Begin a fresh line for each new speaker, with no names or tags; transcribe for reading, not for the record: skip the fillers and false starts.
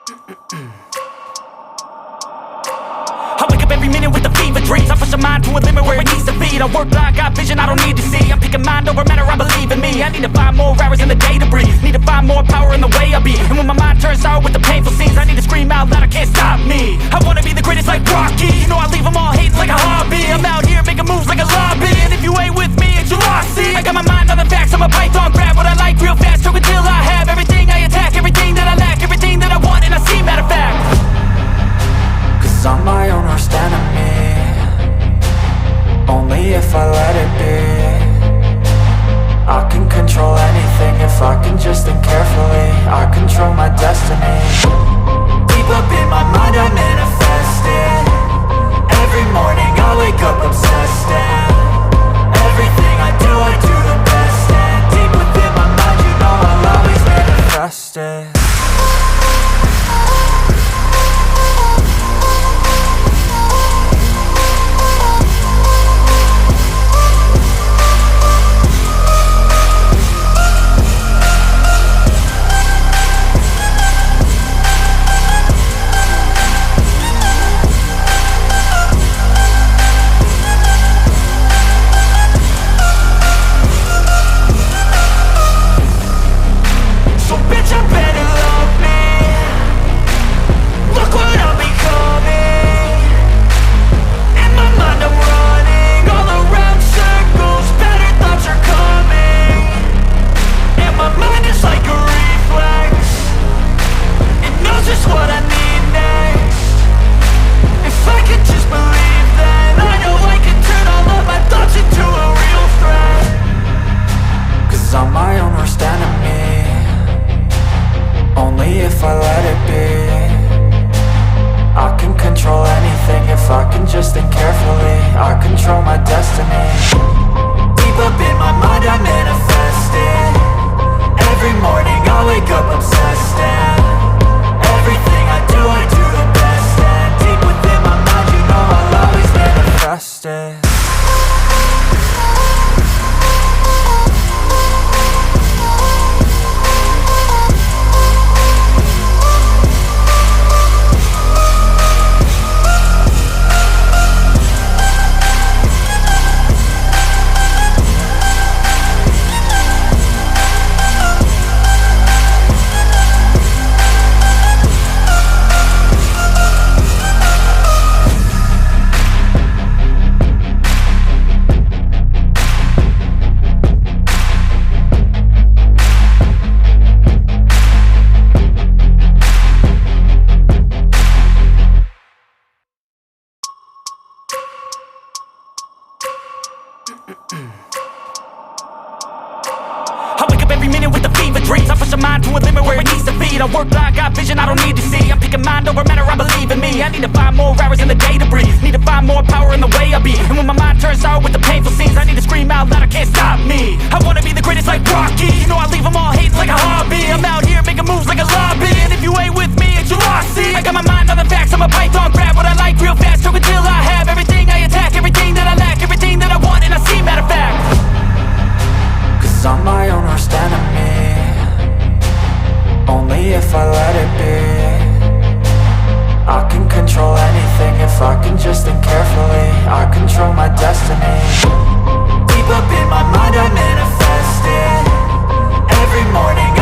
I wake up every minute with the fever dreams. I push my mind to a limit where it needs to feed. I work blind, got vision I don't need to see. I'm picking mind over matter, I believe in me. I need to find more hours in the day to breathe. Need to find more power in the way I be. And when my mind turns sour with the painful scenes, I need to scream out loud, I can't stop me. I wanna be the greatest like Rocky. You know I leave them all hating like a hobby. I'm out here making moves like a lobby. And if you ain't with me, it's your loss. See, I got my mind on the facts, I'm a python. Grab what I like real fast, choke until I have everything I attack, everything that I lack, everything that I want, and I see, matter of fact.
Cause I'm my own worst enemy. Only if I let it be. I can control anything if I can just think carefully. I control my destiny. Deep up in my mind I manifest it. Every morning I wake up obsessed, and everything I do the best. And deep within my mind you know I'll always manifest it. If I let it be, I can control anything if I can just think carefully. I control my destiny. Deep up in my mind I manifest it. Every morning I wake up obsessed, and everything I do the best. And deep within my mind you know I'll always manifest it.
I wake up every minute with the fever dreams. I push my mind to a limit where it needs to feed. I work blind, got vision I don't need to see. I'm picking mind over matter, I believe in me. I need to find more hours in the day to breathe. Need to find more power in the way I be. And when my mind turns sour with the painful scenes, I need to scream out loud, I can't stop me. I wanna be the greatest like Rocky. You know I leave them all hating like a hobby. I'm out here making moves like a lobby. And if you ain't with me, it's your loss. See, I got my mind on the facts, I'm a python. Grab what I like real fast, choke until I have everything I attack, everything that I lack, everything that I want, and I see, matter of fact.
Cause I'm my own worst enemy. Only if I let it be. I can control anything if I can just think carefully. I control my destiny. Deep up in my mind I manifest it. Every morning